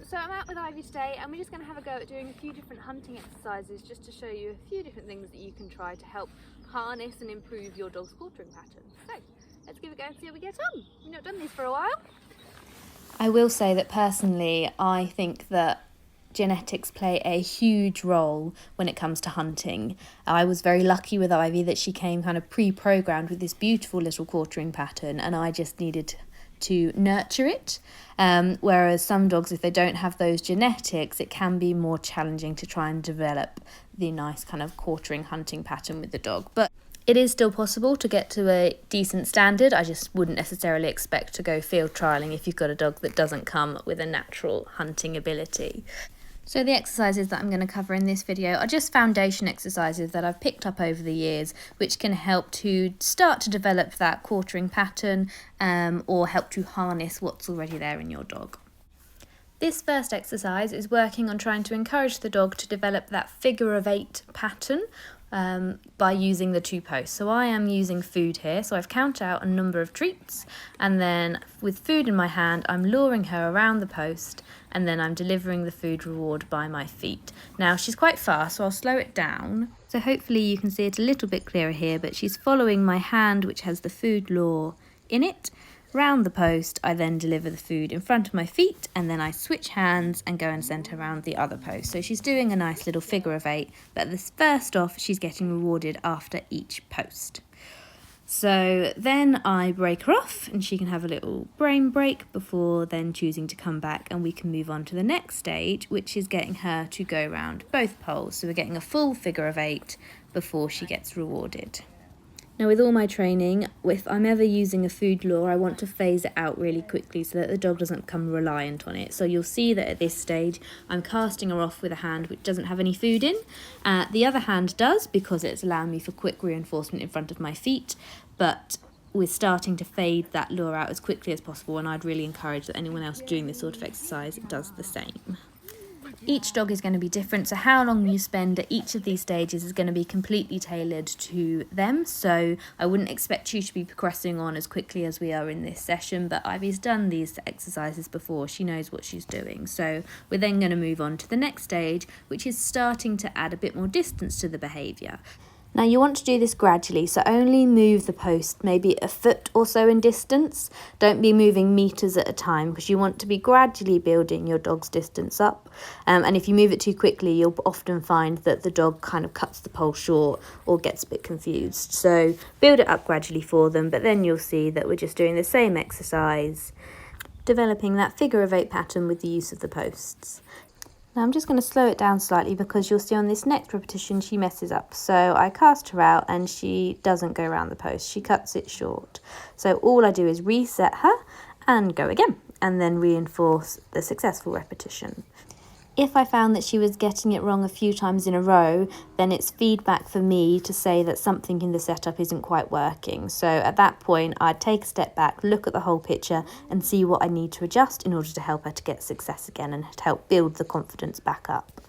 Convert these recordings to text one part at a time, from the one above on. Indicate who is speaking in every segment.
Speaker 1: So I'm out with Ivy today and we're just going to have a go at doing a few different hunting exercises just to show you a few different things that you can try to help harness and improve your dog's quartering pattern. So let's give it a go and see how we get on. We've not done these for a while.
Speaker 2: I will say that personally I think that genetics play a huge role when it comes to hunting. I was very lucky with Ivy that she came kind of pre-programmed with this beautiful little quartering pattern, and I just needed to nurture it. Whereas some dogs, if they don't have those genetics, it can be more challenging to try and develop the nice kind of quartering hunting pattern with the dog. But it is still possible to get to a decent standard. I just wouldn't necessarily expect to go field trialling if you've got a dog that doesn't come with a natural hunting ability. So the exercises that I'm going to cover in this video are just foundation exercises that I've picked up over the years, which can help to start to develop that quartering pattern or help to harness what's already there in your dog. This first exercise is working on trying to encourage the dog to develop that figure of 8 pattern by using the 2 posts. So I am using food here, so I've counted out a number of treats, and then with food in my hand I'm luring her around the post, and then I'm delivering the food reward by my feet. Now she's quite fast, so I'll slow it down. So hopefully you can see it a little bit clearer here, but she's following my hand which has the food lure in it. Round the post, I then deliver the food in front of my feet, and then I switch hands and go and send her around the other post. So she's doing a nice little figure of 8, but this first off, she's getting rewarded after each post. So then I break her off and she can have a little brain break before then choosing to come back, and we can move on to the next stage, which is getting her to go around both poles. So we're getting a full figure of 8 before she gets rewarded. Now with all my training, if I'm ever using a food lure, I want to phase it out really quickly so that the dog doesn't become reliant on it. So you'll see that at this stage, I'm casting her off with a hand which doesn't have any food in. The other hand does, because it's allowing me for quick reinforcement in front of my feet, but we're starting to fade that lure out as quickly as possible, and I'd really encourage that anyone else doing this sort of exercise does the same. Each dog is going to be different, so how long you spend at each of these stages is going to be completely tailored to them. So I wouldn't expect you to be progressing on as quickly as we are in this session, but Ivy's done these exercises before, she knows what she's doing. So we're then going to move on to the next stage, which is starting to add a bit more distance to the behaviour. Now you want to do this gradually, so only move the post maybe a foot or so in distance. Don't be moving metres at a time, because you want to be gradually building your dog's distance up. And if you move it too quickly, you'll often find that the dog kind of cuts the pole short or gets a bit confused. So build it up gradually for them, but then you'll see that we're just doing the same exercise, developing that figure of 8 pattern with the use of the posts. Now I'm just going to slow it down slightly, because you'll see on this next repetition she messes up. So I cast her out and she doesn't go around the post, she cuts it short. So all I do is reset her and go again, and then reinforce the successful repetition. If I found that she was getting it wrong a few times in a row, then it's feedback for me to say that something in the setup isn't quite working. So at that point, I'd take a step back, look at the whole picture and see what I need to adjust in order to help her to get success again and to help build the confidence back up.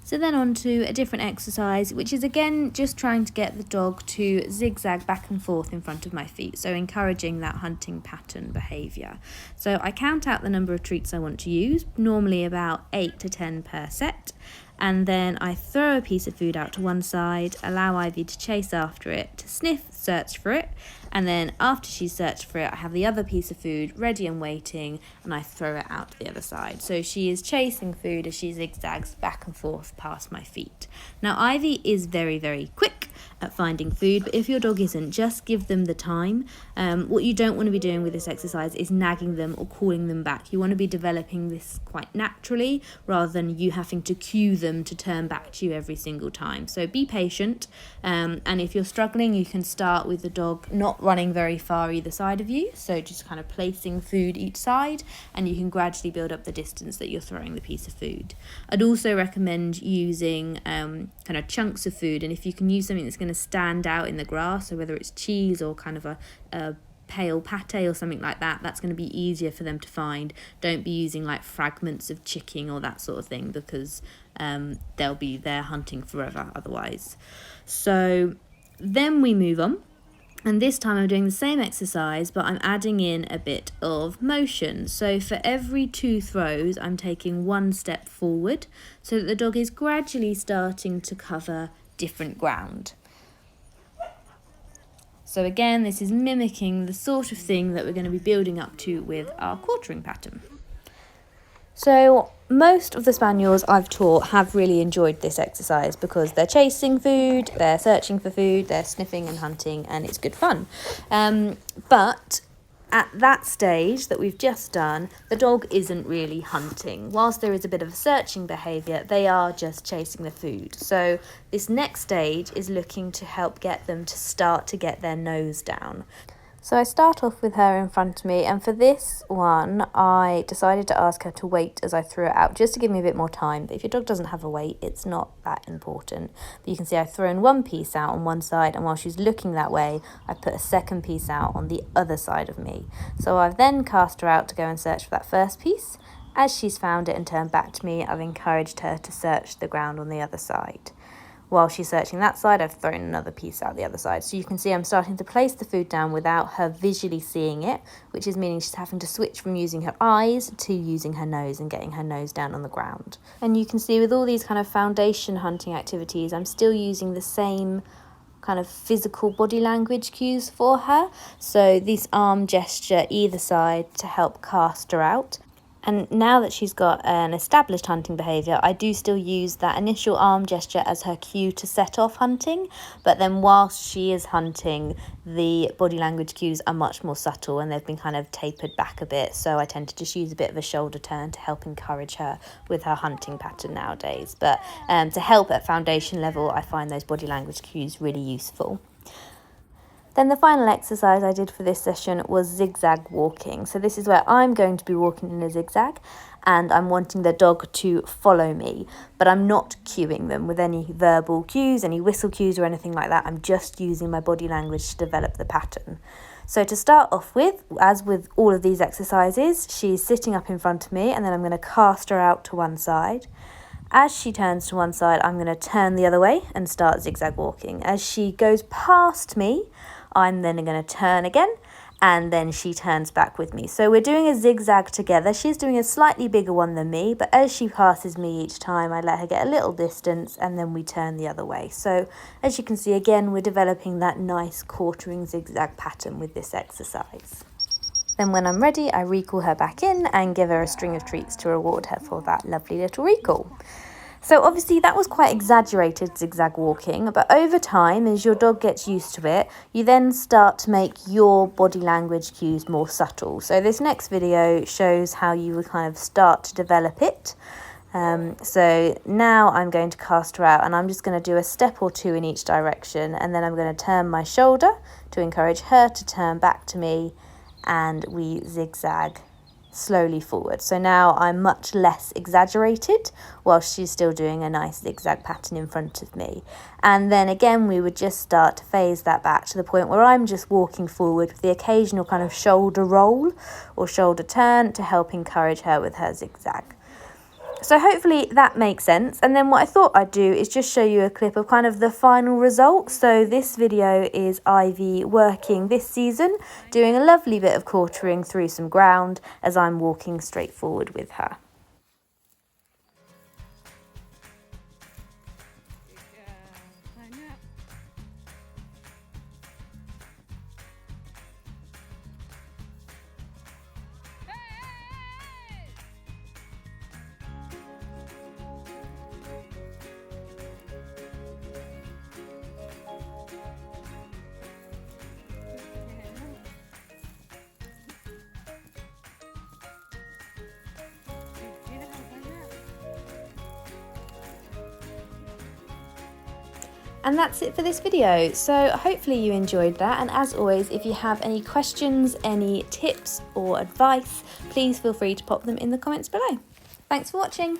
Speaker 2: So then on to a different exercise, which is again just trying to get the dog to zigzag back and forth in front of my feet, so encouraging that hunting pattern behaviour. So I count out the number of treats I want to use, normally about 8 to 10 per set, and then I throw a piece of food out to one side, allow Ivy to chase after it, to sniff, search for it, and then after she's searched for it, I have the other piece of food ready and waiting, and I throw it out to the other side. So she is chasing food as she zigzags back and forth past my feet. Now Ivy is very, very quick at finding food, but if your dog isn't, just give them the time. What you don't want to be doing with this exercise is nagging them or calling them back. You want to be developing this quite naturally, rather than you having to cue them to turn back to you every single time. So be patient, and if you're struggling, you can start with the dog not running very far either side of you, so just kind of placing food each side, and you can gradually build up the distance that you're throwing the piece of food. I'd also recommend using kind of chunks of food, and if you can use something that's going to stand out in the grass, so whether it's cheese or kind of a pale pate or something like that, that's going to be easier for them to find. Don't be using like fragments of chicken or that sort of thing, because they'll be there hunting forever otherwise. So then we move on And this time I'm doing the same exercise, but I'm adding in a bit of motion. So for every 2 throws, I'm taking 1 step forward so that the dog is gradually starting to cover different ground. So again, this is mimicking the sort of thing that we're going to be building up to with our quartering pattern. So most of the Spaniels I've taught have really enjoyed this exercise because they're chasing food, they're searching for food, they're sniffing and hunting, and it's good fun. But at that stage that we've just done, the dog isn't really hunting. Whilst there is a bit of a searching behaviour, they are just chasing the food. So this next stage is looking to help get them to start to get their nose down. So I start off with her in front of me, and for this one I decided to ask her to wait as I threw it out, just to give me a bit more time. But if your dog doesn't have a wait, it's not that important. But you can see I've thrown 1 piece out on one side, and while she's looking that way, I put a second piece out on the other side of me. So I've then cast her out to go and search for that first piece. As she's found it and turned back to me, I've encouraged her to search the ground on the other side. While she's searching that side, I've thrown another piece out the other side. So you can see I'm starting to place the food down without her visually seeing it, which is meaning she's having to switch from using her eyes to using her nose and getting her nose down on the ground. And you can see with all these kind of foundation hunting activities, I'm still using the same kind of physical body language cues for her. So this arm gesture either side to help cast her out. And now that she's got an established hunting behaviour, I do still use that initial arm gesture as her cue to set off hunting. But then whilst she is hunting, the body language cues are much more subtle and they've been kind of tapered back a bit. So I tend to just use a bit of a shoulder turn to help encourage her with her hunting pattern nowadays. But to help at foundation level, I find those body language cues really useful. Then the final exercise I did for this session was zigzag walking. So this is where I'm going to be walking in a zigzag and I'm wanting the dog to follow me, but I'm not cueing them with any verbal cues, any whistle cues or anything like that. I'm just using my body language to develop the pattern. So to start off with, as with all of these exercises, she's sitting up in front of me and then I'm going to cast her out to one side. As she turns to one side, I'm going to turn the other way and start zigzag walking. As she goes past me, I'm then going to turn again and then she turns back with me. So we're doing a zigzag together. She's doing a slightly bigger one than me, but as she passes me each time, I let her get a little distance and then we turn the other way. So as you can see, again, we're developing that nice quartering zigzag pattern with this exercise. Then when I'm ready, I recall her back in and give her a string of treats to reward her for that lovely little recall. So obviously that was quite exaggerated zigzag walking, but over time, as your dog gets used to it, you then start to make your body language cues more subtle. So this next video shows how you would kind of start to develop it. So now I'm going to cast her out and I'm just going to do a step or 2 in each direction, and then I'm going to turn my shoulder to encourage her to turn back to me, and we zigzag slowly forward. So now I'm much less exaggerated whilst she's still doing a nice zigzag pattern in front of me. And then again we would just start to phase that back to the point where I'm just walking forward with the occasional kind of shoulder roll or shoulder turn to help encourage her with her zigzag. So hopefully that makes sense. And then what I thought I'd do is just show you a clip of kind of the final result. So this video is Ivy working this season, doing a lovely bit of quartering through some ground as I'm walking straight forward with her. And that's it for this video. So hopefully you enjoyed that. And as always, if you have any questions, any tips or advice, please feel free to pop them in the comments below. Thanks for watching.